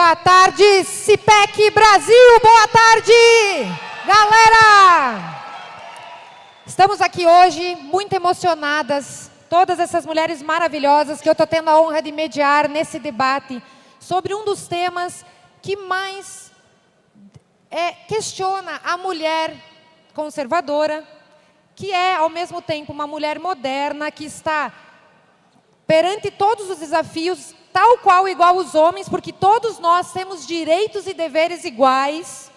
Boa tarde, CIPEC Brasil, boa tarde, galera! Estamos aqui hoje muito emocionadas, todas essas mulheres maravilhosas que eu estou tendo a honra de mediar nesse debate sobre um dos temas que mais questiona a mulher conservadora, que é ao mesmo tempo uma mulher moderna que está perante todos os desafios, tal qual igual os homens, porque todos nós temos direitos e deveres iguais.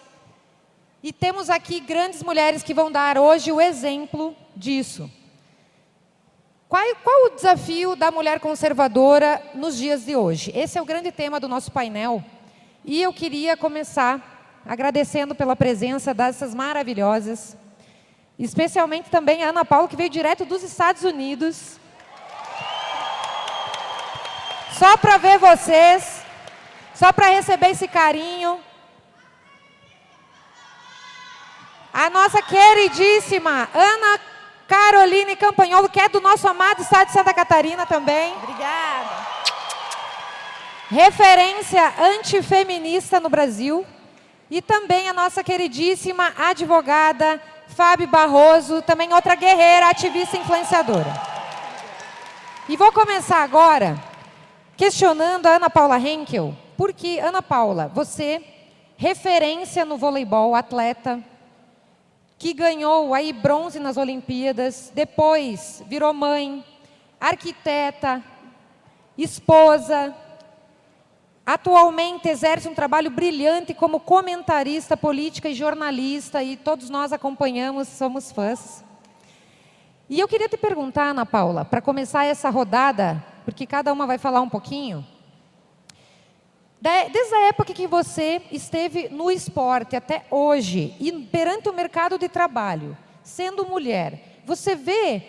E temos aqui grandes mulheres que vão dar hoje o exemplo disso. Qual o desafio da mulher conservadora nos dias de hoje? Esse é o grande tema do nosso painel. E eu queria começar agradecendo pela presença dessas maravilhosas, especialmente também a Ana Paula, que veio direto dos Estados Unidos. Só para ver vocês, só para receber esse carinho. A nossa queridíssima Ana Caroline Campagnolo, que é do nosso amado estado de Santa Catarina também. Obrigada. Referência antifeminista no Brasil. E também a nossa queridíssima advogada Fábio Barroso, também outra guerreira, ativista e influenciadora. E vou começar agora questionando a Ana Paula Henkel, porque, Ana Paula, você, referência no voleibol, atleta, que ganhou aí bronze nas Olimpíadas, depois virou mãe, arquiteta, esposa, atualmente exerce um trabalho brilhante como comentarista política e jornalista, e todos nós acompanhamos, somos fãs. E eu queria te perguntar, Ana Paula, para começar essa rodada, porque cada uma vai falar um pouquinho, desde a época que você esteve no esporte até hoje, e perante o mercado de trabalho, sendo mulher, você vê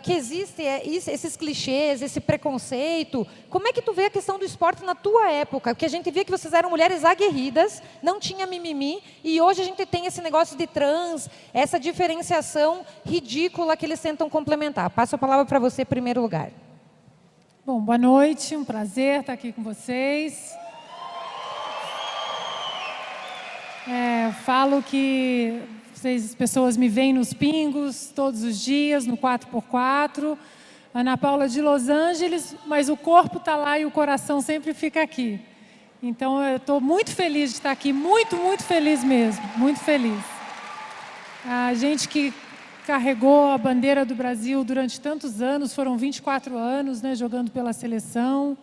que existem esses clichês, esse preconceito? Como é que tu vê a questão do esporte na tua época? Porque a gente via que vocês eram mulheres aguerridas, não tinha mimimi, e hoje a gente tem esse negócio de trans, essa diferenciação ridícula que eles tentam complementar. Passo a palavra para você em primeiro lugar. Bom, boa noite, um prazer estar aqui com vocês. Falo que as pessoas me veem nos pingos todos os dias, no 4x4. Ana Paula de Los Angeles, mas o corpo está lá e o coração sempre fica aqui. Então, eu estou muito feliz de estar aqui, muito, muito feliz mesmo, muito feliz. A gente que carregou a bandeira do Brasil durante tantos anos, foram 24 anos, né, jogando pela seleção,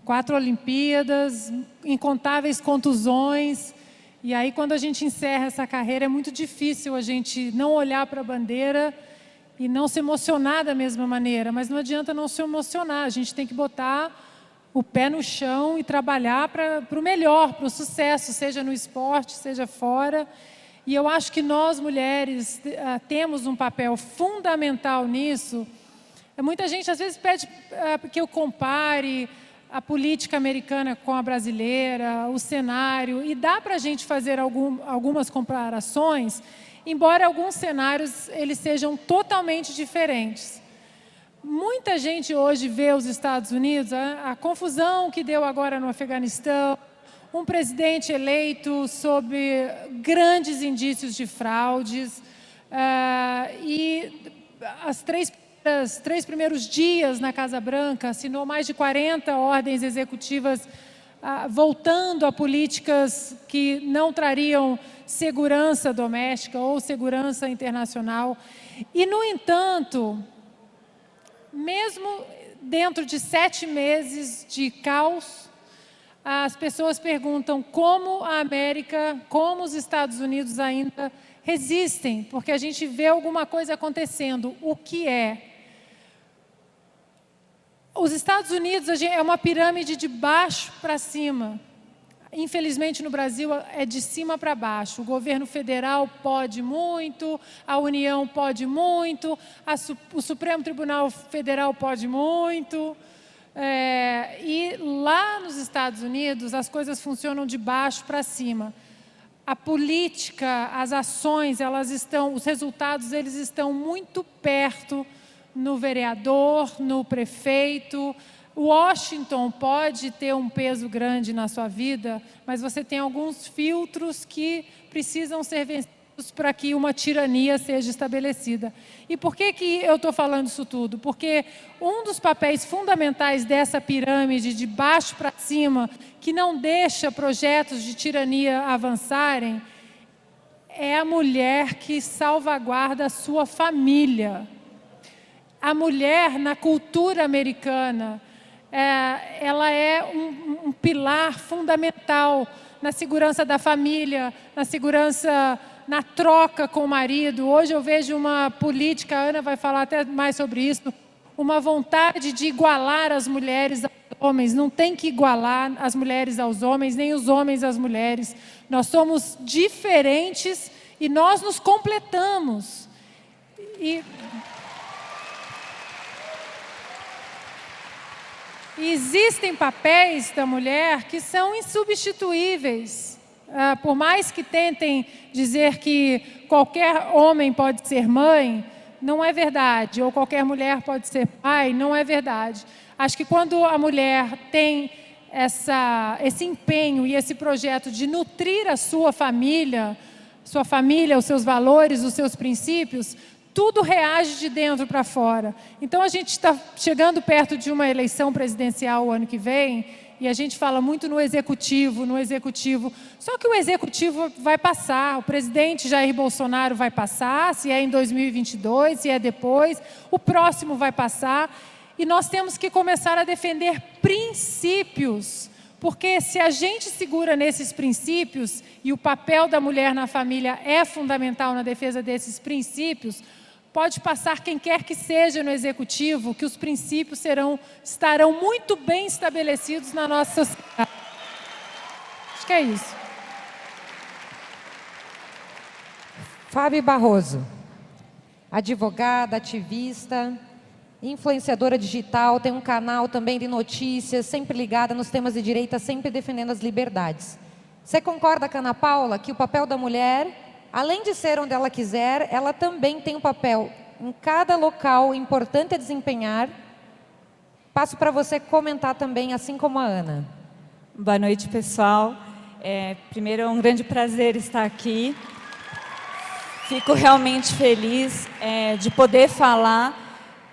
4 Olimpíadas, incontáveis contusões. E aí, quando a gente encerra essa carreira, é muito difícil a gente não olhar para a bandeira e não se emocionar da mesma maneira. Mas não adianta não se emocionar, a gente tem que botar o pé no chão e trabalhar para o melhor, para o sucesso, seja no esporte, seja fora. E eu acho que nós, mulheres, temos um papel fundamental nisso. Muita gente, às vezes, pede que eu compare a política americana com a brasileira, o cenário, e dá para a gente fazer algumas comparações, embora alguns cenários eles sejam totalmente diferentes. Muita gente hoje vê os Estados Unidos, a confusão que deu agora no Afeganistão, um presidente eleito sob grandes indícios de fraudes, e os 3 primeiros dias na Casa Branca, assinou mais de 40 ordens executivas voltando a políticas que não trariam segurança doméstica ou segurança internacional. E, no entanto, mesmo dentro de 7 meses de caos, as pessoas perguntam como a América, como os Estados Unidos ainda resistem, porque a gente vê alguma coisa acontecendo. O que é? Os Estados Unidos é uma pirâmide de baixo para cima. Infelizmente, no Brasil, é de cima para baixo. O governo federal pode muito, a União pode muito, o Supremo Tribunal Federal pode muito. E lá nos Estados Unidos, as coisas funcionam de baixo para cima. A política, as ações, os resultados, eles estão muito perto no vereador, no prefeito, Washington pode ter um peso grande na sua vida, mas você tem alguns filtros que precisam ser vencidos para que uma tirania seja estabelecida. E por que eu estou falando isso tudo? Porque um dos papéis fundamentais dessa pirâmide, de baixo para cima, que não deixa projetos de tirania avançarem, é a mulher que salvaguarda a sua família. A mulher, na cultura americana, ela é um pilar fundamental na segurança da família, na segurança, na troca com o marido. Hoje eu vejo uma política, a Ana vai falar até mais sobre isso, uma vontade de igualar as mulheres aos homens. Não tem que igualar as mulheres aos homens, nem os homens às mulheres. Nós somos diferentes e nós nos completamos. E existem papéis da mulher que são insubstituíveis. Por mais que tentem dizer que qualquer homem pode ser mãe, não é verdade. Ou qualquer mulher pode ser pai, não é verdade. Acho que quando a mulher tem esse empenho e esse projeto de nutrir a sua família, os seus valores, os seus princípios, tudo reage de dentro para fora. Então, a gente está chegando perto de uma eleição presidencial o ano que vem, e a gente fala muito no executivo. Só que o executivo vai passar, o presidente Jair Bolsonaro vai passar, se é em 2022, se é depois, o próximo vai passar, e nós temos que começar a defender princípios, porque se a gente segura nesses princípios, e o papel da mulher na família é fundamental na defesa desses princípios, pode passar quem quer que seja no executivo, que os princípios estarão muito bem estabelecidos na nossa sociedade. Acho que é isso. Fábio Barroso, advogada, ativista, influenciadora digital, tem um canal também de notícias, sempre ligada nos temas de direita, sempre defendendo as liberdades. Você concorda com a Ana Paula que o papel da mulher, além de ser onde ela quiser, ela também tem um papel em cada local importante a desempenhar? Passo para você comentar também, assim como a Ana. Boa noite, pessoal. Primeiro, é um grande prazer estar aqui. Fico realmente feliz de poder falar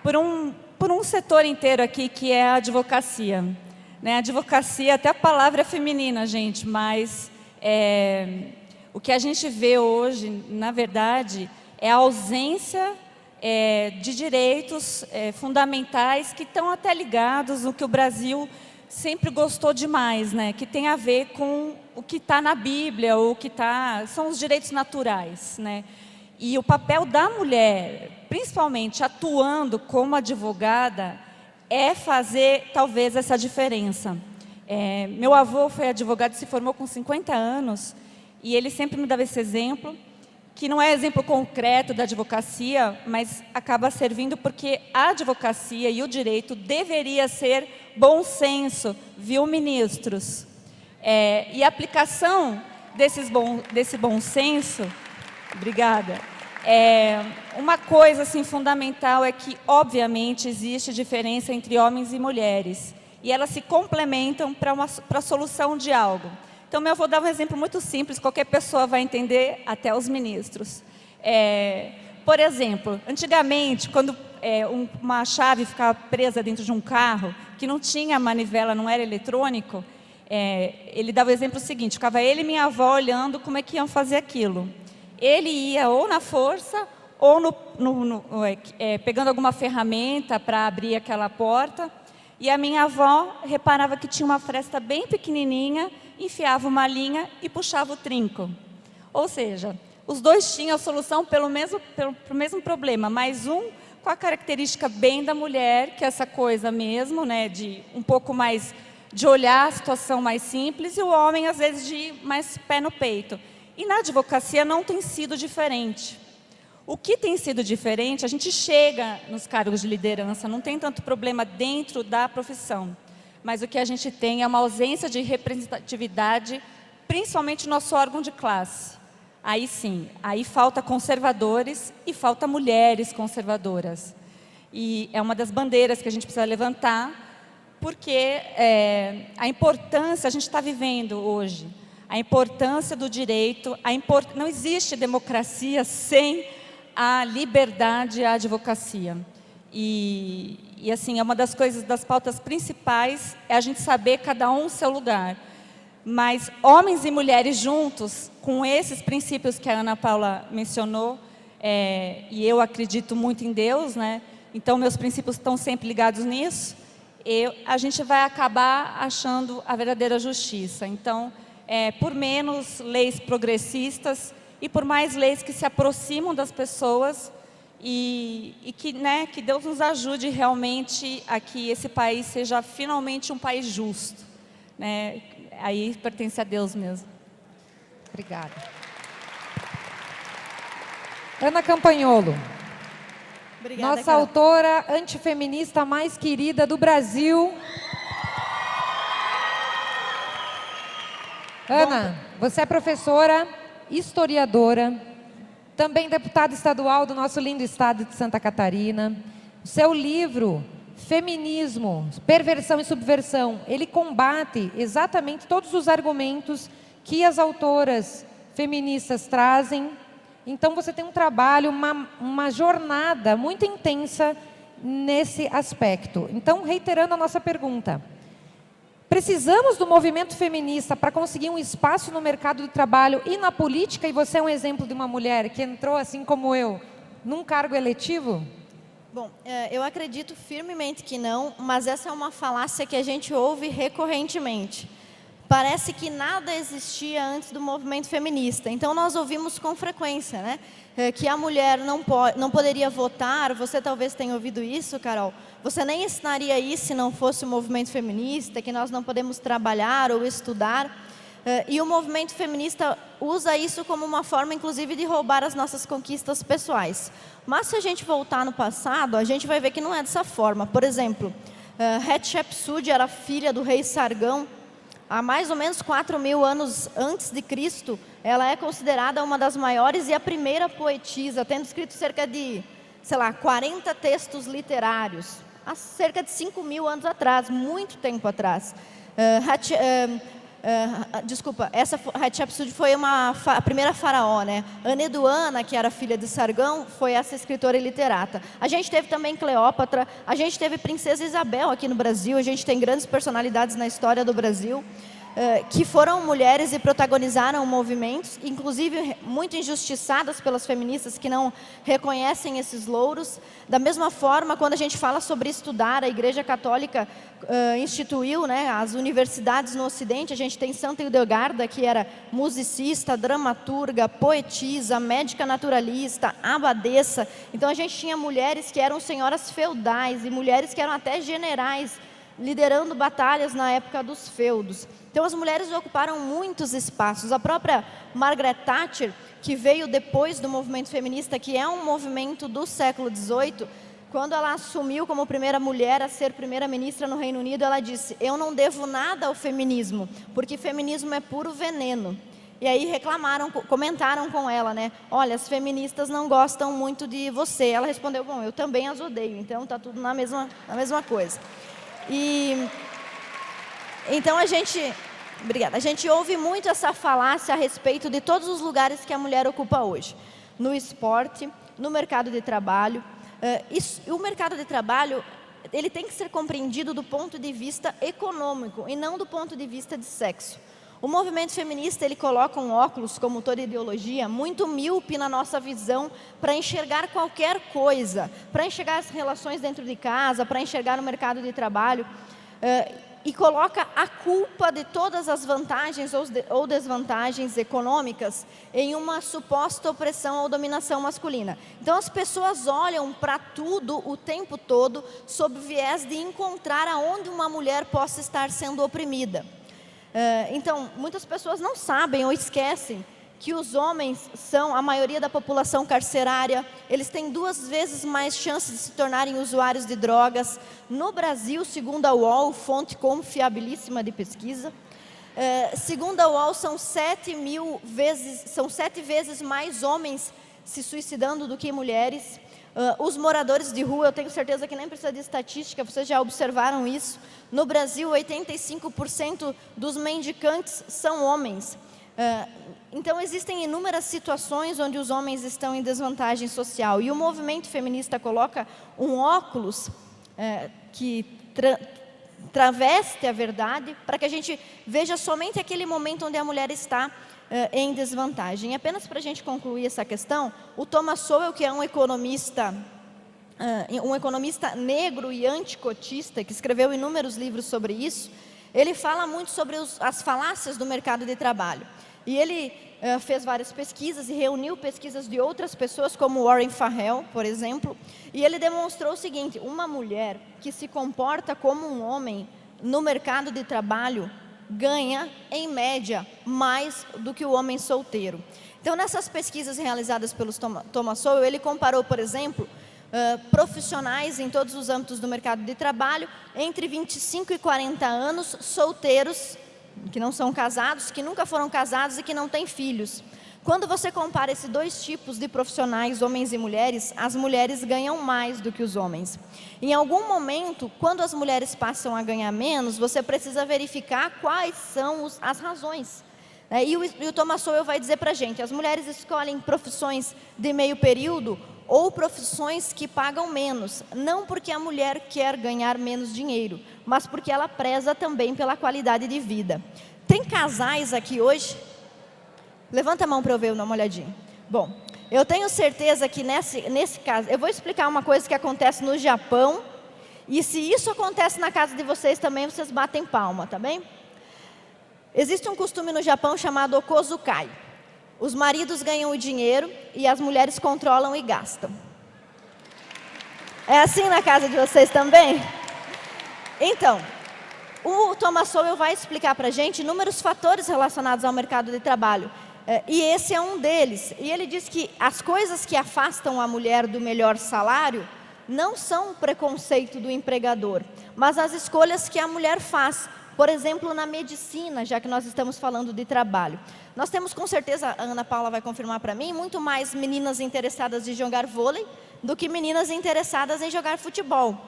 por um setor inteiro aqui, que é a advocacia. A advocacia, até a palavra é feminina, gente, mas o que a gente vê hoje, na verdade, é a ausência de direitos fundamentais que estão até ligados no que o Brasil sempre gostou demais, que tem a ver com o que está na Bíblia, são os direitos naturais. E o papel da mulher, principalmente atuando como advogada, é fazer talvez essa diferença. Meu avô foi advogado e se formou com 50 anos, e ele sempre me dava esse exemplo, que não é exemplo concreto da advocacia, mas acaba servindo porque a advocacia e o direito deveria ser bom senso, viu, ministros? E a aplicação desse bom senso, obrigada, uma coisa assim, fundamental é que, obviamente, existe diferença entre homens e mulheres, e elas se complementam para a solução de algo. Então, eu vou dar um exemplo muito simples, qualquer pessoa vai entender, até os ministros. Por exemplo, antigamente, quando uma chave ficava presa dentro de um carro, que não tinha manivela, não era eletrônico, ele dava o exemplo seguinte, ficava ele e minha avó olhando como é que iam fazer aquilo. Ele ia ou na força, ou pegando alguma ferramenta para abrir aquela porta, e a minha avó reparava que tinha uma fresta bem pequenininha, enfiava uma linha e puxava o trinco. Ou seja, os dois tinham a solução pelo mesmo problema, mas um com a característica bem da mulher, que é essa coisa mesmo, de um pouco mais de olhar a situação mais simples, e o homem, às vezes, de mais pé no peito. E na advocacia não tem sido diferente. O que tem sido diferente, a gente chega nos cargos de liderança, não tem tanto problema dentro da profissão. Mas o que a gente tem é uma ausência de representatividade, principalmente no nosso órgão de classe. Aí sim, aí falta conservadores e falta mulheres conservadoras. E é uma das bandeiras que a gente precisa levantar, porque a importância, a gente está vivendo hoje, a importância do direito, não existe democracia sem a liberdade e a advocacia. E assim, é uma das coisas, das pautas principais, é a gente saber cada um o seu lugar. Mas homens e mulheres juntos, com esses princípios que a Ana Paula mencionou, e eu acredito muito em Deus, né? Então meus princípios estão sempre ligados nisso, a gente vai acabar achando a verdadeira justiça. Então, por menos leis progressistas e por mais leis que se aproximam das pessoas e que, né, que Deus nos ajude realmente a que esse país seja finalmente um país justo, né? Aí pertence a Deus mesmo. Obrigada. Ana Campagnolo. Obrigada, Nossa Carol. autora antifeminista mais querida do Brasil. Ana, você é professora, historiadora, também deputada estadual do nosso lindo estado de Santa Catarina. O seu livro, Feminismo, Perversão e Subversão, ele combate exatamente todos os argumentos que as autoras feministas trazem. Então, você tem um trabalho, uma jornada muito intensa nesse aspecto. Então, reiterando a nossa pergunta, precisamos do movimento feminista para conseguir um espaço no mercado de trabalho e na política? E você é um exemplo de uma mulher que entrou, assim como eu, num cargo eletivo? Bom, eu acredito firmemente que não, mas essa é uma falácia que a gente ouve recorrentemente. Parece que nada existia antes do movimento feminista. Então, nós ouvimos com frequência, né? Que a mulher não poderia votar. Você talvez tenha ouvido isso, Carol. Você nem ensinaria isso se não fosse o movimento feminista, que nós não podemos trabalhar ou estudar. E o movimento feminista usa isso como uma forma, inclusive, de roubar as nossas conquistas pessoais. Mas se a gente voltar no passado, a gente vai ver que não é dessa forma. Por exemplo, Hatshepsut era filha do rei Sargão. Há mais ou menos 4.000 anos antes de Cristo, ela é considerada uma das maiores e a primeira poetisa, tendo escrito cerca de, 40 textos literários, há cerca de 5.000 anos atrás, muito tempo atrás. Essa Hatshepsut foi a primeira faraó, né? Aneduana, que era filha de Sargão, foi essa escritora e literata. A gente teve também Cleópatra, a gente teve Princesa Isabel aqui no Brasil, a gente tem grandes personalidades na história do Brasil, que foram mulheres e protagonizaram movimentos, inclusive muito injustiçadas pelas feministas que não reconhecem esses louros. Da mesma forma, quando a gente fala sobre estudar, a Igreja Católica instituiu, né, as universidades no Ocidente. A gente tem Santa Hildegarda, que era musicista, dramaturga, poetisa, médica naturalista, abadesa. Então a gente tinha mulheres que eram senhoras feudais e mulheres que eram até generais, liderando batalhas na época dos feudos. Então as mulheres ocuparam muitos espaços. A própria Margaret Thatcher, que veio depois do movimento feminista, que é um movimento do século XVIII, quando ela assumiu como primeira mulher a ser primeira-ministra no Reino Unido, ela disse: eu não devo nada ao feminismo, porque feminismo é puro veneno. E aí comentaram com ela, né? Olha, as feministas não gostam muito de você. Ela respondeu: bom, eu também as odeio, então está tudo na mesma coisa. Então a gente ouve muito essa falácia a respeito de todos os lugares que a mulher ocupa hoje. No esporte, no mercado de trabalho. O mercado de trabalho, ele tem que ser compreendido do ponto de vista econômico e não do ponto de vista de sexo. O movimento feminista, ele coloca um óculos, como toda ideologia, muito míope na nossa visão para enxergar qualquer coisa, para enxergar as relações dentro de casa, para enxergar no mercado de trabalho, e coloca a culpa de todas as vantagens ou desvantagens econômicas em uma suposta opressão ou dominação masculina. Então as pessoas olham para tudo o tempo todo sob o viés de encontrar aonde uma mulher possa estar sendo oprimida. Então, muitas pessoas não sabem ou esquecem que os homens são a maioria da população carcerária. Eles têm 2 vezes mais chances de se tornarem usuários de drogas. No Brasil, segundo a UOL, fonte confiabilíssima de pesquisa, segundo a UOL, são 7 vezes mais homens se suicidando do que mulheres. Os moradores de rua, eu tenho certeza que nem precisa de estatística, vocês já observaram isso. No Brasil, 85% dos mendicantes são homens. Então, existem inúmeras situações onde os homens estão em desvantagem social. E o movimento feminista coloca um óculos que traveste a verdade, para que a gente veja somente aquele momento onde a mulher está em desvantagem. E apenas para a gente concluir essa questão, o Thomas Sowell, que é um economista negro e anticotista, que escreveu inúmeros livros sobre isso, ele fala muito sobre as falácias do mercado de trabalho. E ele fez várias pesquisas e reuniu pesquisas de outras pessoas, como Warren Farrell, por exemplo, e ele demonstrou o seguinte: uma mulher que se comporta como um homem no mercado de trabalho ganha, em média, mais do que o homem solteiro. Então, nessas pesquisas realizadas pelo Thomas Sowell, ele comparou, por exemplo, profissionais em todos os âmbitos do mercado de trabalho, entre 25 e 40 anos, solteiros, que não são casados, que nunca foram casados e que não têm filhos. Quando você compara esses dois tipos de profissionais, homens e mulheres, as mulheres ganham mais do que os homens. Em algum momento, quando as mulheres passam a ganhar menos, você precisa verificar quais são as razões. E o Thomas Sowell vai dizer para a gente: as mulheres escolhem profissões de meio período ou profissões que pagam menos, não porque a mulher quer ganhar menos dinheiro, mas porque ela preza também pela qualidade de vida. Tem casais aqui hoje? Levanta a mão para eu ver, dar uma olhadinha. Bom, eu tenho certeza que nesse caso, eu vou explicar uma coisa que acontece no Japão, e se isso acontece na casa de vocês também, vocês batem palma, tá bem? Existe um costume no Japão chamado okozukai. Os maridos ganham o dinheiro e as mulheres controlam e gastam. É assim na casa de vocês também? Então, o Thomas Sowell vai explicar para a gente inúmeros fatores relacionados ao mercado de trabalho. E esse é um deles. E ele diz que as coisas que afastam a mulher do melhor salário não são um preconceito do empregador, mas as escolhas que a mulher faz. Por exemplo, na medicina, já que nós estamos falando de trabalho. Nós temos, com certeza, a Ana Paula vai confirmar para mim, muito mais meninas interessadas em jogar vôlei do que meninas interessadas em jogar futebol.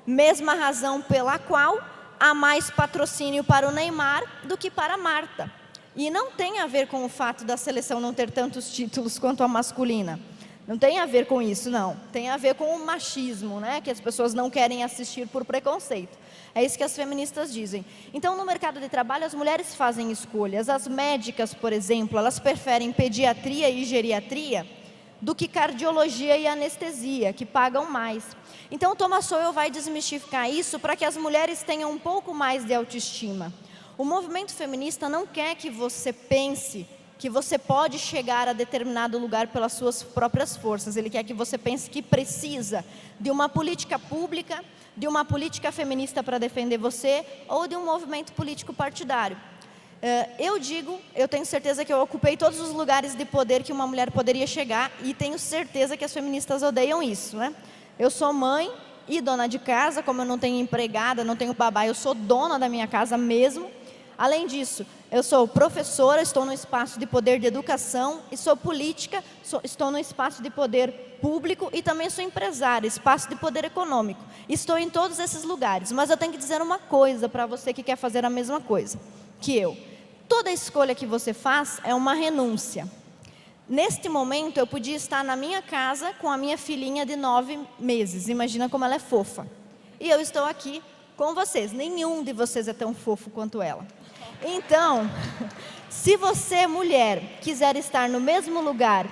Mesma razão pela qual há mais patrocínio para o Neymar do que para a Marta. E não tem a ver com o fato da seleção não ter tantos títulos quanto a masculina. Não tem a ver com isso, não. Tem a ver com o machismo, né? Que as pessoas não querem assistir por preconceito. É isso que as feministas dizem. Então, no mercado de trabalho, as mulheres fazem escolhas. As médicas, por exemplo, elas preferem pediatria e geriatria do que cardiologia e anestesia, que pagam mais. Então, Thomas Sowell vai desmistificar isso para que as mulheres tenham um pouco mais de autoestima. O movimento feminista não quer que você pense que você pode chegar a determinado lugar pelas suas próprias forças. Ele quer que você pense que precisa de uma política pública, de uma política feminista para defender você, ou de um movimento político partidário. Eu tenho certeza que eu ocupei todos os lugares de poder que uma mulher poderia chegar, e tenho certeza que as feministas odeiam isso, né? Eu sou mãe e dona de casa, como eu não tenho empregada, não tenho babá, eu sou dona da minha casa mesmo. Além disso, eu sou professora, estou no espaço de poder de educação, e sou política, estou no espaço de poder público, e também sou empresária, espaço de poder econômico. Estou em todos esses lugares, mas eu tenho que dizer uma coisa para você que quer fazer a mesma coisa que eu. Toda escolha que você faz é uma renúncia. Neste momento, eu podia estar na minha casa com a minha filhinha de 9 meses, imagina como ela é fofa. E eu estou aqui com vocês, nenhum de vocês é tão fofo quanto ela. Então, se você, mulher, quiser estar no mesmo lugar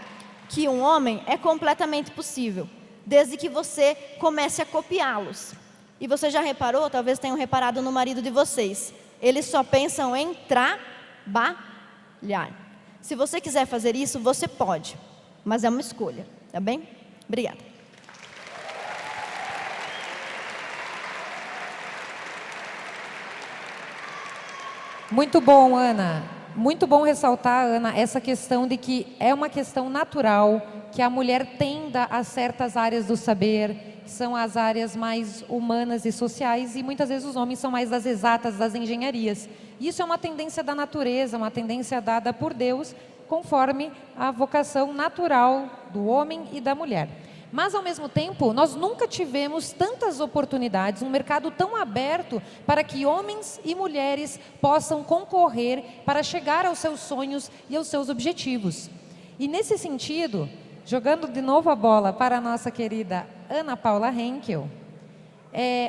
que um homem, é completamente possível, desde que você comece a copiá-los. E você já reparou, talvez tenham reparado no marido de vocês, eles só pensam em trabalhar. Se você quiser fazer isso, você pode, mas é uma escolha, tá bem? Obrigada. Muito bom, Ana. Muito bom ressaltar, Ana, essa questão de que é uma questão natural que a mulher tenda a certas áreas do saber, são as áreas mais humanas e sociais, e muitas vezes os homens são mais das exatas, das engenharias. Isso é uma tendência da natureza, uma tendência dada por Deus, conforme a vocação natural do homem e da mulher. Mas, ao mesmo tempo, nós nunca tivemos tantas oportunidades, um mercado tão aberto para que homens e mulheres possam concorrer para chegar aos seus sonhos e aos seus objetivos. E, nesse sentido, jogando de novo a bola para a nossa querida Ana Paula Henkel,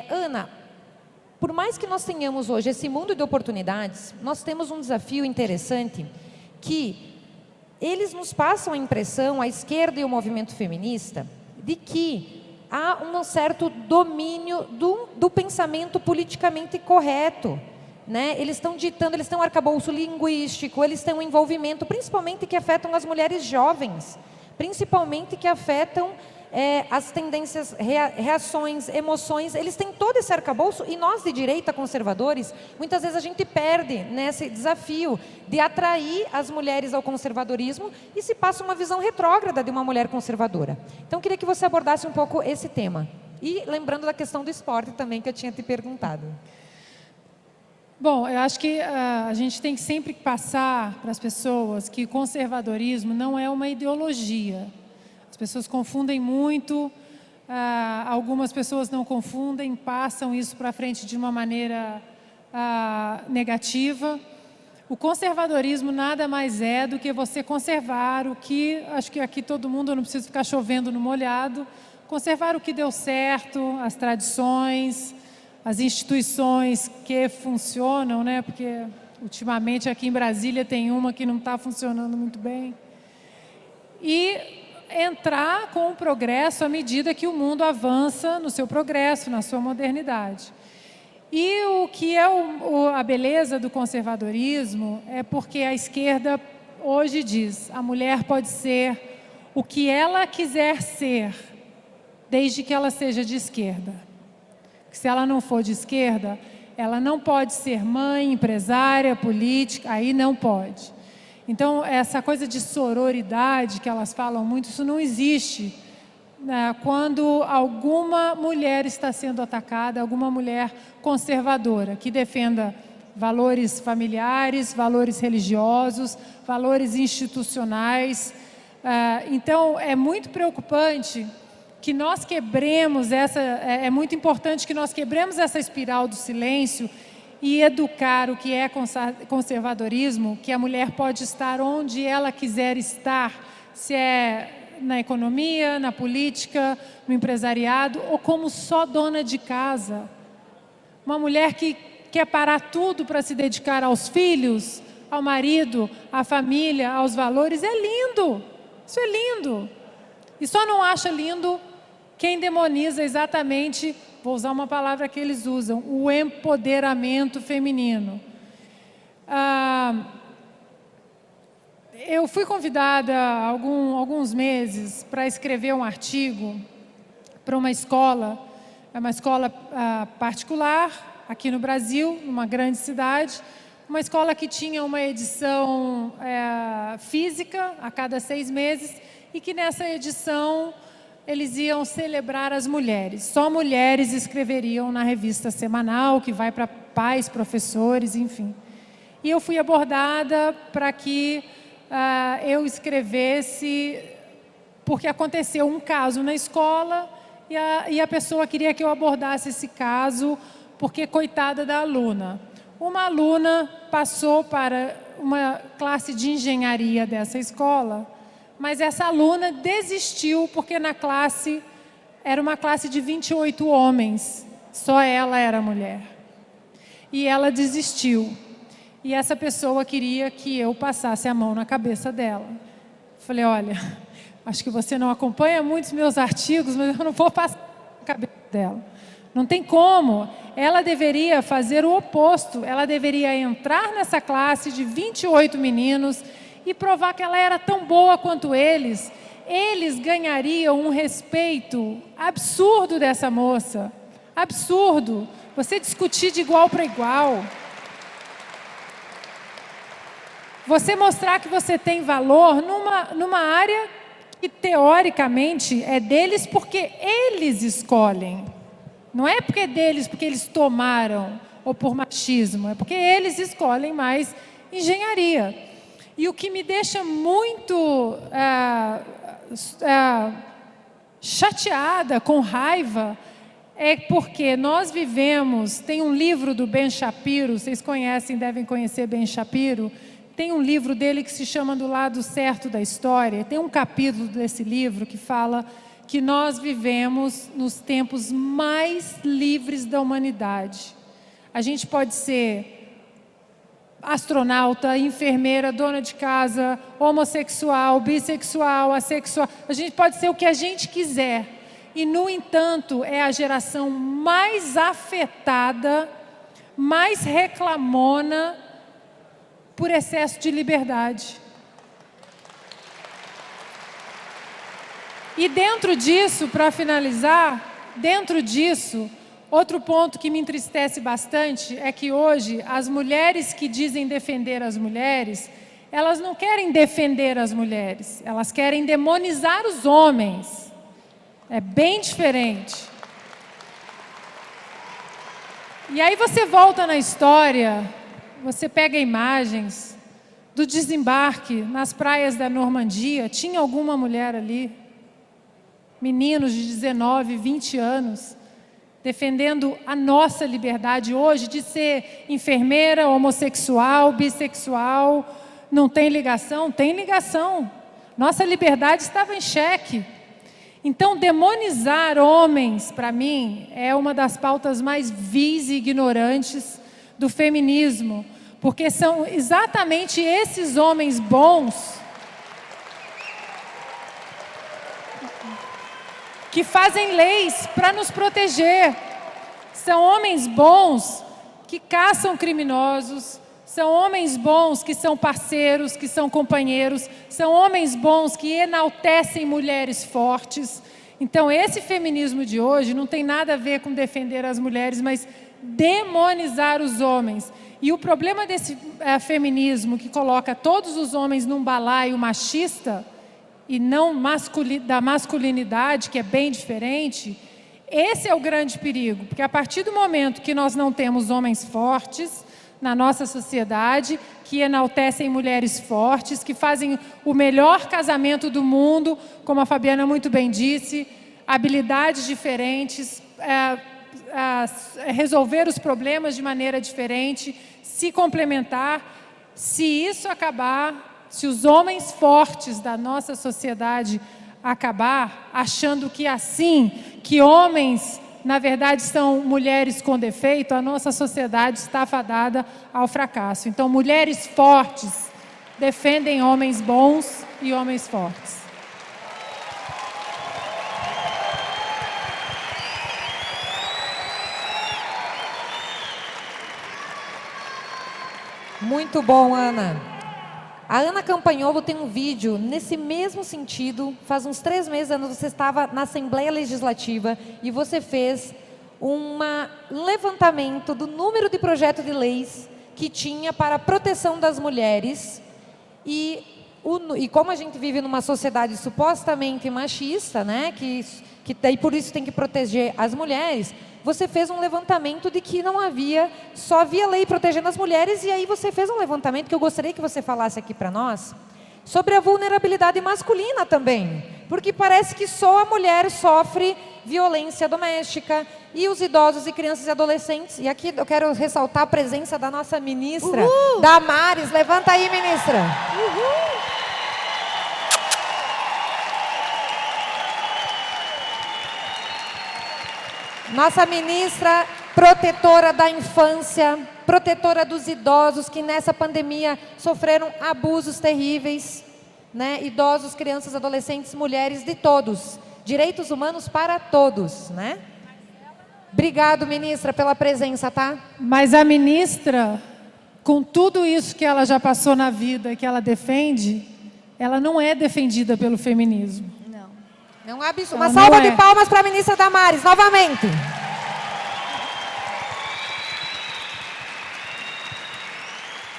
Ana, por mais que nós tenhamos hoje esse mundo de oportunidades, nós temos um desafio interessante que eles nos passam a impressão, a esquerda e o movimento feminista, de que há um certo domínio do pensamento politicamente correto, né? Eles estão ditando, eles têm um arcabouço linguístico, eles têm um envolvimento, principalmente que afetam as mulheres jovens, principalmente que afetam as tendências, reações, emoções, eles têm todo esse arcabouço e nós de direita, conservadores, muitas vezes a gente perde nesse desafio de atrair as mulheres ao conservadorismo e se passa uma visão retrógrada de uma mulher conservadora. Então, eu queria que você abordasse um pouco esse tema. E lembrando da questão do esporte também, que eu tinha te perguntado. Bom, eu acho que a gente tem que sempre passar para as pessoas que conservadorismo não é uma ideologia. As pessoas confundem muito, algumas pessoas não confundem, passam isso para frente de uma maneira negativa. O conservadorismo nada mais é do que você conservar o que, acho que aqui todo mundo, eu não preciso ficar chovendo no molhado, conservar o que deu certo, as tradições, as instituições que funcionam, né? Porque ultimamente aqui em Brasília tem uma que não está funcionando muito bem. E entrar com o progresso à medida que o mundo avança no seu progresso, na sua modernidade. E o que é a beleza do conservadorismo é porque a esquerda hoje diz, a mulher pode ser o que ela quiser ser, desde que ela seja de esquerda. Se ela não for de esquerda, ela não pode ser mãe, empresária, política, aí não pode. Então, essa coisa de sororidade que elas falam muito, isso não existe, né? Quando alguma mulher está sendo atacada, alguma mulher conservadora, que defenda valores familiares, valores religiosos, valores institucionais. Então, é muito preocupante que nós quebremos é muito importante que nós quebremos essa espiral do silêncio e educar o que é conservadorismo, que a mulher pode estar onde ela quiser estar, se é na economia, na política, no empresariado, ou como só dona de casa. Uma mulher que quer parar tudo para se dedicar aos filhos, ao marido, à família, aos valores, é lindo, isso é lindo. E só não acha lindo quem demoniza exatamente, vou usar uma palavra que eles usam, o empoderamento feminino. Eu fui convidada há alguns meses para escrever um artigo para uma escola particular, aqui no Brasil, numa grande cidade, uma escola que tinha uma edição física a cada 6 meses e que nessa edição eles iam celebrar as mulheres. Só mulheres escreveriam na revista semanal, que vai para pais, professores, enfim. E eu fui abordada para que eu escrevesse, porque aconteceu um caso na escola e a pessoa queria que eu abordasse esse caso, porque coitada da aluna. Uma aluna passou para uma classe de engenharia dessa escola, mas essa aluna desistiu porque na classe, era uma classe de 28 homens, só ela era mulher. E ela desistiu. E essa pessoa queria que eu passasse a mão na cabeça dela. Falei, olha, acho que você não acompanha muito os meus artigos, mas eu não vou passar na cabeça dela. Não tem como. Ela deveria fazer o oposto. Ela deveria entrar nessa classe de 28 meninos e provar que ela era tão boa quanto eles. Eles ganhariam um respeito absurdo dessa moça. Absurdo. Você discutir de igual para igual. Você mostrar que você tem valor numa área que teoricamente é deles porque eles escolhem. Não é porque é deles porque eles tomaram ou por machismo, é porque eles escolhem mais engenharia. E o que me deixa muito chateada, com raiva, é porque nós vivemos... Tem um livro do Ben Shapiro, vocês conhecem, devem conhecer Ben Shapiro. Tem um livro dele que se chama Do Lado Certo da História. Tem um capítulo desse livro que fala que nós vivemos nos tempos mais livres da humanidade. A gente pode ser astronauta, enfermeira, dona de casa, homossexual, bissexual, assexual. A gente pode ser o que a gente quiser. E, no entanto, é a geração mais afetada, mais reclamona por excesso de liberdade. E dentro disso, para finalizar, dentro disso, outro ponto que me entristece bastante é que hoje as mulheres que dizem defender as mulheres, elas não querem defender as mulheres, elas querem demonizar os homens. É bem diferente. E aí você volta na história, você pega imagens do desembarque nas praias da Normandia, tinha alguma mulher ali, meninos de 19, 20 anos, defendendo a nossa liberdade hoje de ser enfermeira, homossexual, bissexual. Não tem ligação? Tem ligação. Nossa liberdade estava em xeque. Então, demonizar homens, para mim, é uma das pautas mais vis e ignorantes do feminismo, porque são exatamente esses homens bons que fazem leis para nos proteger. São homens bons que caçam criminosos, são homens bons que são parceiros, que são companheiros, são homens bons que enaltecem mulheres fortes. Então, esse feminismo de hoje não tem nada a ver com defender as mulheres, mas demonizar os homens. E o problema desse feminismo que coloca todos os homens num balaio machista e não da masculinidade, que é bem diferente, esse é o grande perigo, porque a partir do momento que nós não temos homens fortes na nossa sociedade, que enaltecem mulheres fortes, que fazem o melhor casamento do mundo, como a Fabiana muito bem disse, habilidades diferentes, resolver os problemas de maneira diferente, se complementar. Se isso acabar, se os homens fortes da nossa sociedade acabar achando que assim, que homens, na verdade, são mulheres com defeito, a nossa sociedade está fadada ao fracasso. Então, mulheres fortes defendem homens bons e homens fortes. Muito bom, Ana. A Ana Campagnolo tem um vídeo nesse mesmo sentido. Faz uns 3 meses, você estava na Assembleia Legislativa e você fez um levantamento do número de projetos de leis que tinha para a proteção das mulheres. E como a gente vive numa sociedade supostamente machista, né, que daí por isso tem que proteger as mulheres, você fez um levantamento de que só havia lei protegendo as mulheres, e aí você fez um levantamento que eu gostaria que você falasse aqui para nós, sobre a vulnerabilidade masculina também, porque parece que só a mulher sofre violência doméstica, e os idosos e crianças e adolescentes. E aqui eu quero ressaltar a presença da nossa ministra, Damares. Levanta aí, ministra. Nossa ministra, protetora da infância, protetora dos idosos que nessa pandemia sofreram abusos terríveis, né? Idosos, crianças, adolescentes, mulheres, de todos. Direitos humanos para todos, né? Obrigado, ministra, pela presença, tá? Mas a ministra, com tudo isso que ela já passou na vida, que ela defende, ela não é defendida pelo feminismo. Não é absurdo. Uma salva de palmas para a ministra Damares, novamente.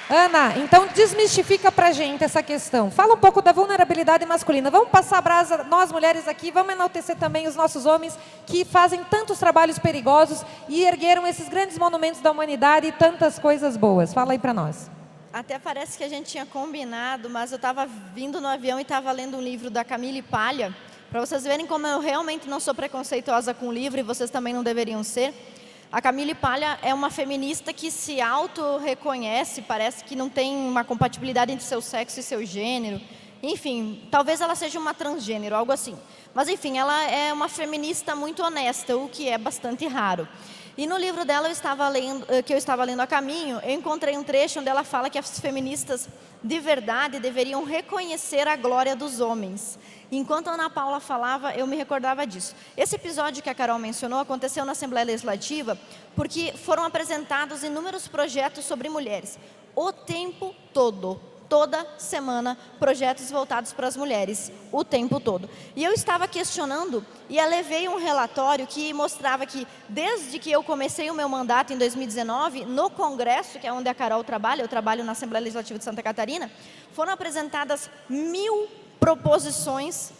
Ana, então desmistifica para a gente essa questão. Fala um pouco da vulnerabilidade masculina. Vamos passar a brasa, nós mulheres aqui, vamos enaltecer também os nossos homens que fazem tantos trabalhos perigosos e ergueram esses grandes monumentos da humanidade e tantas coisas boas. Fala aí para nós. Até parece que a gente tinha combinado, mas eu estava vindo no avião e estava lendo um livro da Camille Paglia, Para vocês verem como eu realmente não sou preconceituosa com o livro, e vocês também não deveriam ser. A Camille Paglia é uma feminista que se auto-reconhece, parece que não tem uma compatibilidade entre seu sexo e seu gênero. Enfim, talvez ela seja uma transgênero, algo assim. Mas enfim, ela é uma feminista muito honesta, o que é bastante raro. E no livro dela, que eu estava lendo a caminho, eu encontrei um trecho onde ela fala que as feministas de verdade deveriam reconhecer a glória dos homens. Enquanto a Ana Paula falava, eu me recordava disso. Esse episódio que a Carol mencionou aconteceu na Assembleia Legislativa porque foram apresentados inúmeros projetos sobre mulheres. O tempo todo. Toda semana, projetos voltados para as mulheres, o tempo todo. E eu estava questionando e levei um relatório que mostrava que, desde que eu comecei o meu mandato em 2019, no Congresso, que é onde a Carol trabalha, eu trabalho na Assembleia Legislativa de Santa Catarina, foram apresentadas 1000 proposições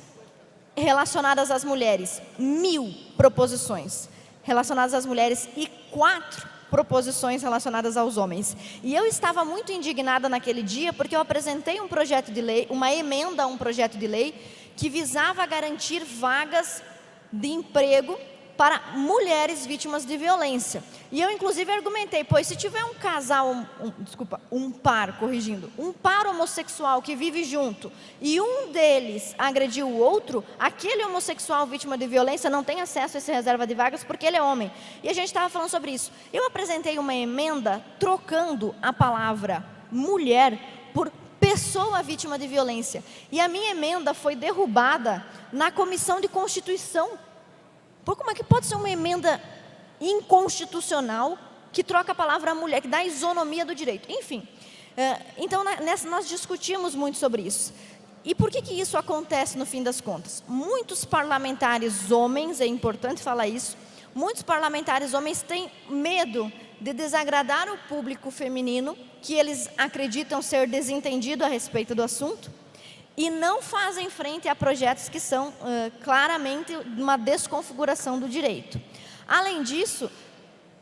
relacionadas às mulheres. 1000 proposições relacionadas às mulheres e 4 proposições relacionadas aos homens. E eu estava muito indignada naquele dia porque eu apresentei um projeto de lei, uma emenda a um projeto de lei que visava garantir vagas de emprego para mulheres vítimas de violência. E eu inclusive argumentei, pois se tiver um casal, um par homossexual que vive junto e um deles agrediu o outro, aquele homossexual vítima de violência não tem acesso a essa reserva de vagas porque ele é homem. E a gente estava falando sobre isso. Eu apresentei uma emenda trocando a palavra mulher por pessoa vítima de violência. E a minha emenda foi derrubada na Comissão de Constituição. Por como é que pode ser uma emenda inconstitucional que troca a palavra mulher, que dá a isonomia do direito? Enfim, então nós discutimos muito sobre isso. E por que isso acontece no fim das contas? Muitos parlamentares homens, é importante falar isso, muitos parlamentares homens têm medo de desagradar o público feminino, que eles acreditam ser desentendido a respeito do assunto, e não fazem frente a projetos que são claramente uma desconfiguração do direito. Além disso,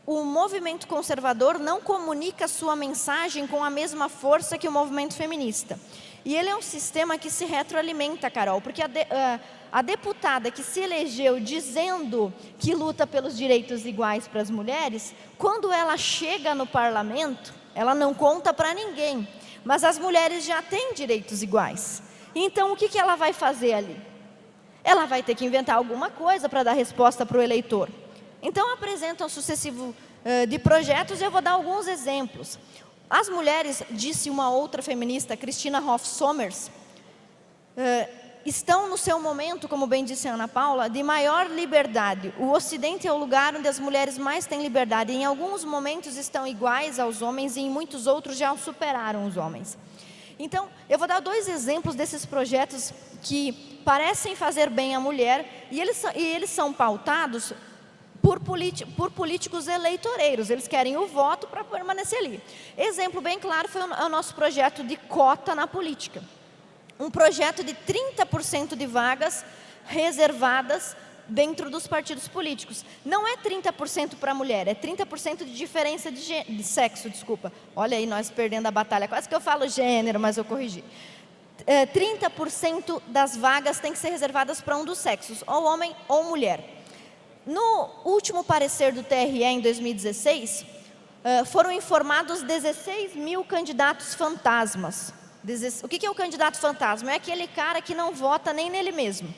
o movimento conservador não comunica sua mensagem com a mesma força que o movimento feminista. E ele é um sistema que se retroalimenta, Carol, porque a deputada que se elegeu dizendo que luta pelos direitos iguais para as mulheres, quando ela chega no parlamento, ela não conta para ninguém, mas as mulheres já têm direitos iguais. Então, o que ela vai fazer ali? Ela vai ter que inventar alguma coisa para dar resposta para o eleitor. Então, apresentam um sucessivo de projetos e eu vou dar alguns exemplos. As mulheres, disse uma outra feminista, Cristina Hoff Sommers, estão no seu momento, como bem disse a Ana Paula, de maior liberdade. O Ocidente é o lugar onde as mulheres mais têm liberdade. Em alguns momentos estão iguais aos homens e em muitos outros já superaram os homens. Então, eu vou dar 2 exemplos desses projetos que parecem fazer bem à mulher e eles são pautados por políticos eleitoreiros. Eles querem o voto para permanecer ali. Exemplo bem claro foi o nosso projeto de cota na política. Um projeto de 30% de vagas reservadas dentro dos partidos políticos. Não é 30% para a mulher, é 30% de diferença de sexo, desculpa. Olha aí, nós perdendo a batalha. Quase que eu falo gênero, mas eu corrigi. 30% das vagas têm que ser reservadas para um dos sexos, ou homem ou mulher. No último parecer do TRE, em 2016, foram informados 16 mil candidatos fantasmas. O que é o candidato fantasma? É aquele cara que não vota nem nele mesmo.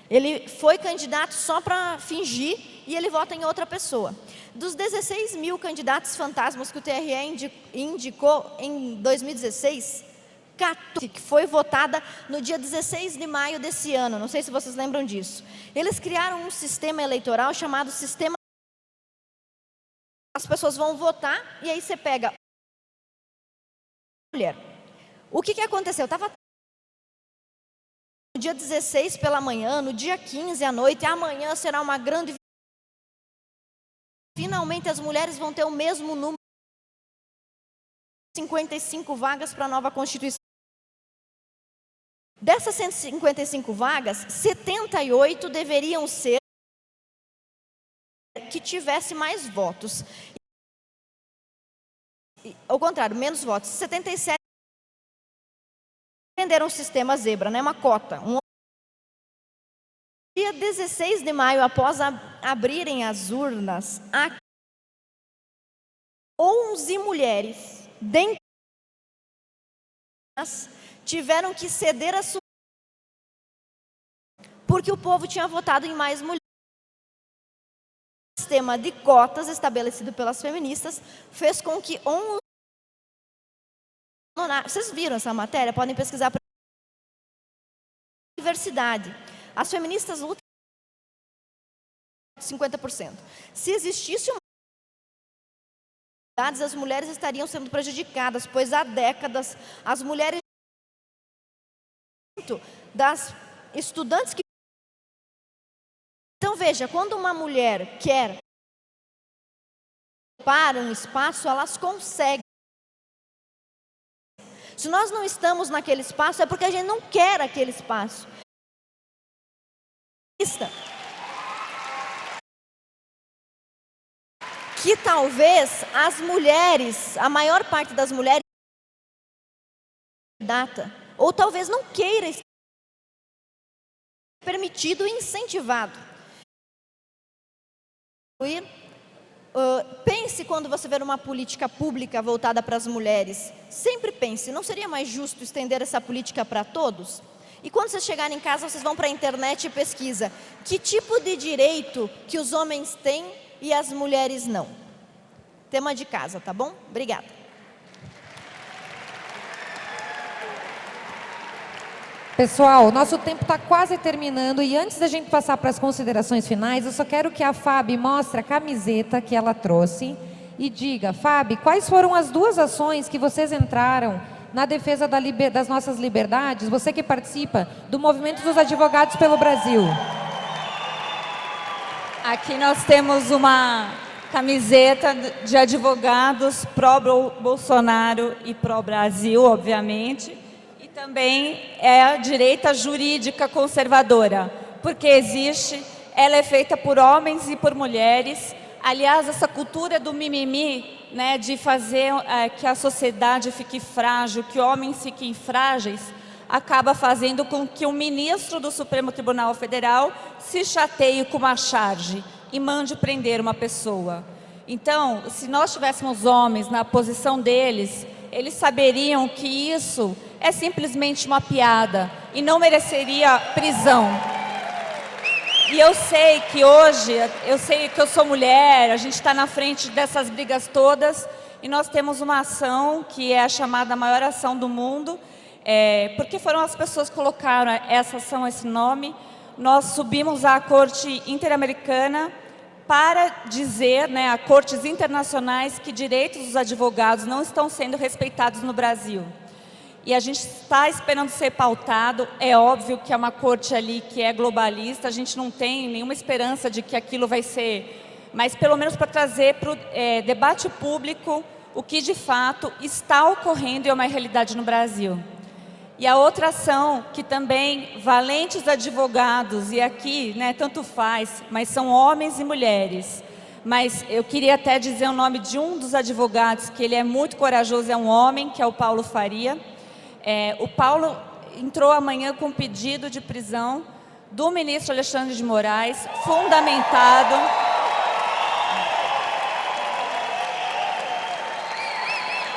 Ele foi candidato só para fingir e ele vota em outra pessoa. Dos 16 mil candidatos fantasmas que o TRE indicou em 2016, 14 que foi votada no dia 16 de maio desse ano. Não sei se vocês lembram disso. Eles criaram um sistema eleitoral chamado sistema... As pessoas vão votar e aí você pega... mulher. O que aconteceu? Estava... No dia 16 pela manhã, no dia 15 à noite, amanhã será uma grande... Finalmente as mulheres vão ter o mesmo número, 55 vagas para a nova Constituição. Dessas 155 vagas, 78 deveriam ser que tivesse mais votos. Ao contrário, menos votos. 77 entenderam o sistema zebra, né? Uma cota. Dia 16 de maio, após abrirem as urnas, 11 mulheres, dentre elas, tiveram que ceder a sua, porque o povo tinha votado em mais mulheres. O sistema de cotas estabelecido pelas feministas fez com que 11... Vocês viram essa matéria? Podem pesquisar para diversidade. As feministas lutam 50%. Se existisse uma as mulheres estariam sendo prejudicadas, pois há décadas as mulheres das estudantes que... Então veja, quando uma mulher quer para um espaço, elas conseguem. Se nós não estamos naquele espaço, é porque a gente não quer aquele espaço. Que talvez as mulheres, a maior parte das mulheres, ou talvez não queira estar permitido e incentivado. Pense quando você ver uma política pública voltada para as mulheres. Sempre pense, não seria mais justo estender essa política para todos? E quando vocês chegarem em casa, vocês vão para a internet e pesquisa que tipo de direito que os homens têm e as mulheres não. Tema de casa, tá bom? Obrigada. Pessoal, nosso tempo está quase terminando e antes da gente passar para as considerações finais, eu só quero que a Fábio mostre a camiseta que ela trouxe e diga, Fábio, quais foram as 2 ações que vocês entraram na defesa das nossas liberdades, você que participa do Movimento dos Advogados pelo Brasil. Aqui nós temos uma camiseta de advogados pró-Bolsonaro e pró-Brasil, obviamente. E também é a direita jurídica conservadora, porque existe, ela é feita por homens e por mulheres. Aliás, essa cultura do mimimi, né, de fazer que a sociedade fique frágil, que homens fiquem frágeis, acaba fazendo com que o ministro do Supremo Tribunal Federal se chateie com uma charge e mande prender uma pessoa. Então, se nós tivéssemos homens na posição deles, eles saberiam que isso é simplesmente uma piada e não mereceria prisão. E eu sei que hoje, eu sei que eu sou mulher, a gente está na frente dessas brigas todas e nós temos uma ação que é a chamada maior ação do mundo, porque foram as pessoas que colocaram essa ação, esse nome. Nós subimos à Corte Interamericana para dizer, né, a cortes internacionais, que direitos dos advogados não estão sendo respeitados no Brasil. E a gente está esperando ser pautado. É óbvio que é uma corte ali que é globalista, a gente não tem nenhuma esperança de que aquilo vai ser, mas pelo menos para trazer para o debate público o que de fato está ocorrendo e é uma realidade no Brasil. E a outra ação, que também valentes advogados, e aqui, né, tanto faz, mas são homens e mulheres. Mas eu queria até dizer o nome de um dos advogados, que ele é muito corajoso, é um homem, que é o Paulo Faria. O Paulo entrou amanhã com pedido de prisão do ministro Alexandre de Moraes, fundamentado...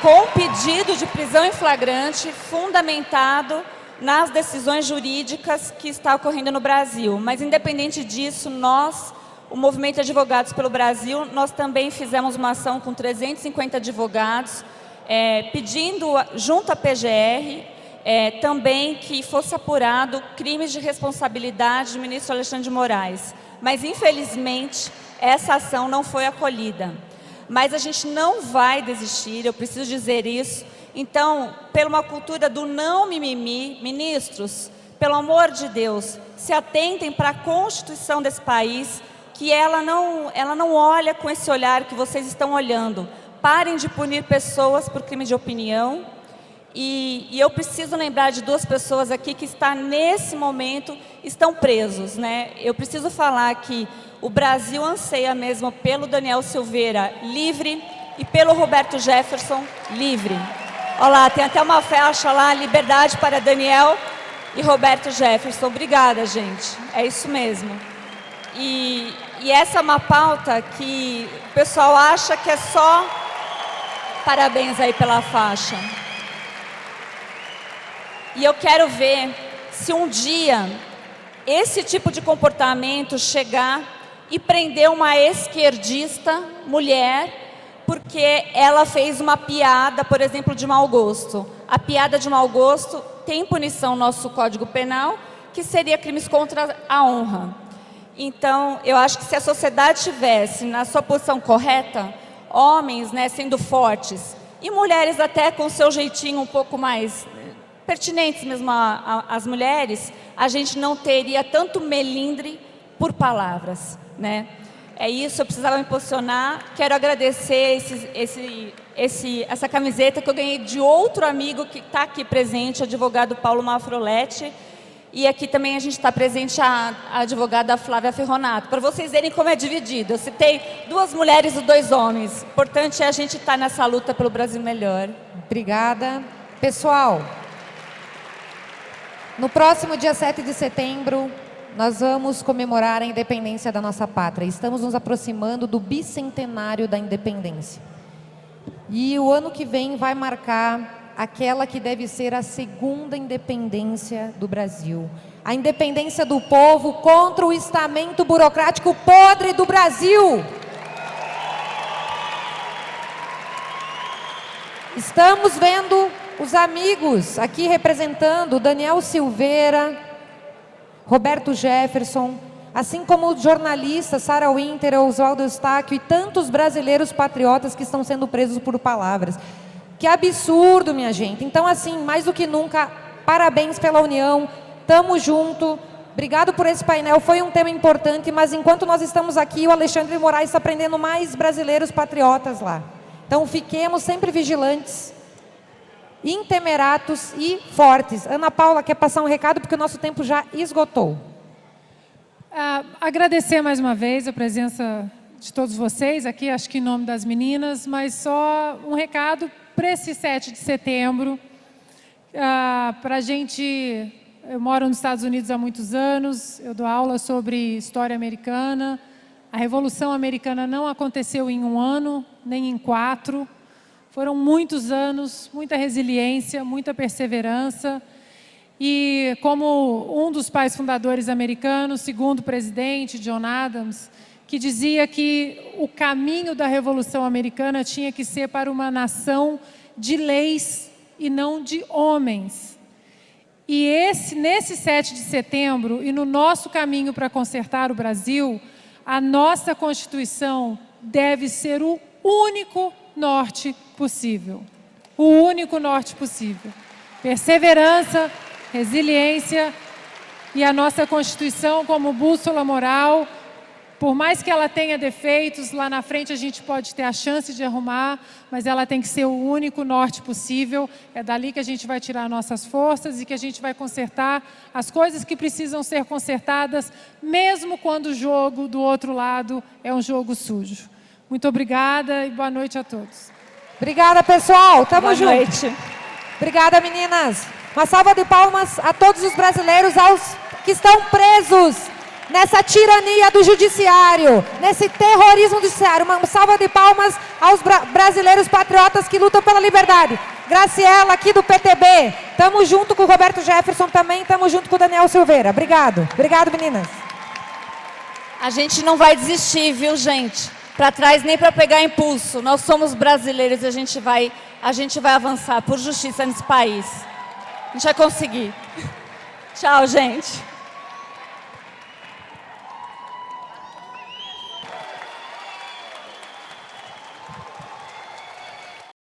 com pedido de prisão em flagrante, fundamentado nas decisões jurídicas que está ocorrendo no Brasil. Mas, independente disso, nós, o Movimento de Advogados pelo Brasil, nós também fizemos uma ação com 350 advogados, pedindo, junto à PGR, também que fosse apurado crimes de responsabilidade do ministro Alexandre de Moraes. Mas, infelizmente, essa ação não foi acolhida. Mas a gente não vai desistir, eu preciso dizer isso. Então, por uma cultura do não mimimi, ministros, pelo amor de Deus, se atentem para a Constituição desse país, que ela não olha com esse olhar que vocês estão olhando. Parem de punir pessoas por crime de opinião. E eu preciso lembrar de 2 pessoas aqui que nesse momento estão presos, né? Eu preciso falar que o Brasil anseia mesmo pelo Daniel Silveira livre e pelo Roberto Jefferson livre. Olha lá, tem até uma faixa lá, liberdade para Daniel e Roberto Jefferson. Obrigada, gente. É isso mesmo. E essa é uma pauta que o pessoal acha que é só parabéns aí pela faixa. E eu quero ver se um dia esse tipo de comportamento chegar e prender uma esquerdista mulher porque ela fez uma piada, por exemplo, de mau gosto. A piada de mau gosto tem punição no nosso Código Penal, que seria crimes contra a honra. Então, eu acho que se a sociedade tivesse na sua posição correta, homens, né, sendo fortes, e mulheres até com seu jeitinho um pouco mais pertinentes mesmo às mulheres, a gente não teria tanto melindre por palavras, né? É isso, eu precisava me posicionar. Quero agradecer essa camiseta que eu ganhei de outro amigo que está aqui presente, o advogado Paulo Mafroletti. E aqui também a gente está presente a advogada Flávia Ferronato, para vocês verem como é dividido. Eu citei 2 mulheres e 2 homens. O importante é a gente estar nessa luta pelo Brasil melhor. Obrigada. Pessoal, no próximo dia 7 de setembro, nós vamos comemorar a independência da nossa pátria. Estamos nos aproximando do bicentenário da independência. E o ano que vem vai marcar aquela que deve ser a segunda independência do Brasil. A independência do povo contra o estamento burocrático podre do Brasil. Estamos vendo os amigos aqui representando Daniel Silveira, Roberto Jefferson, assim como os jornalistas Sarah Winter, Oswaldo Eustáquio e tantos brasileiros patriotas que estão sendo presos por palavras. Que absurdo, minha gente. Então, assim, mais do que nunca, parabéns pela união, tamo junto. Obrigado por esse painel, foi um tema importante, mas enquanto nós estamos aqui, o Alexandre de Moraes está prendendo mais brasileiros patriotas lá. Então, fiquemos sempre vigilantes, intemeratos e fortes. Ana Paula quer passar um recado, porque o nosso tempo já esgotou. Agradecer mais uma vez a presença de todos vocês aqui, acho que em nome das meninas, mas só um recado para esse 7 de setembro, para a gente... Eu moro nos Estados Unidos há muitos anos, eu dou aula sobre história americana. A Revolução Americana não aconteceu em 1 ano, nem em 4. Foram muitos anos, muita resiliência, muita perseverança. E como um dos pais fundadores americanos, segundo presidente John Adams, que dizia que o caminho da Revolução Americana tinha que ser para uma nação de leis e não de homens. E nesse 7 de setembro, e no nosso caminho para consertar o Brasil, a nossa Constituição deve ser o único norte possível. O único norte possível. Perseverança, resiliência e a nossa Constituição como bússola moral. Por mais que ela tenha defeitos, lá na frente a gente pode ter a chance de arrumar, mas ela tem que ser o único norte possível. É dali que a gente vai tirar nossas forças e que a gente vai consertar as coisas que precisam ser consertadas, mesmo quando o jogo do outro lado é um jogo sujo. Muito obrigada e boa noite a todos. Obrigada, pessoal. Tamo junto. Boa noite. Obrigada, meninas. Uma salva de palmas a todos os brasileiros, aos que estão presos nessa tirania do judiciário, nesse terrorismo do judiciário. Uma salva de palmas aos brasileiros patriotas que lutam pela liberdade. Graciela, aqui do PTB. Tamo junto com o Roberto Jefferson também, tamo junto com o Daniel Silveira. Obrigado. Obrigado, meninas. A gente não vai desistir, viu, gente? Para trás nem para pegar impulso. Nós somos brasileiros e a gente vai avançar por justiça nesse país. A gente vai conseguir. Tchau, gente.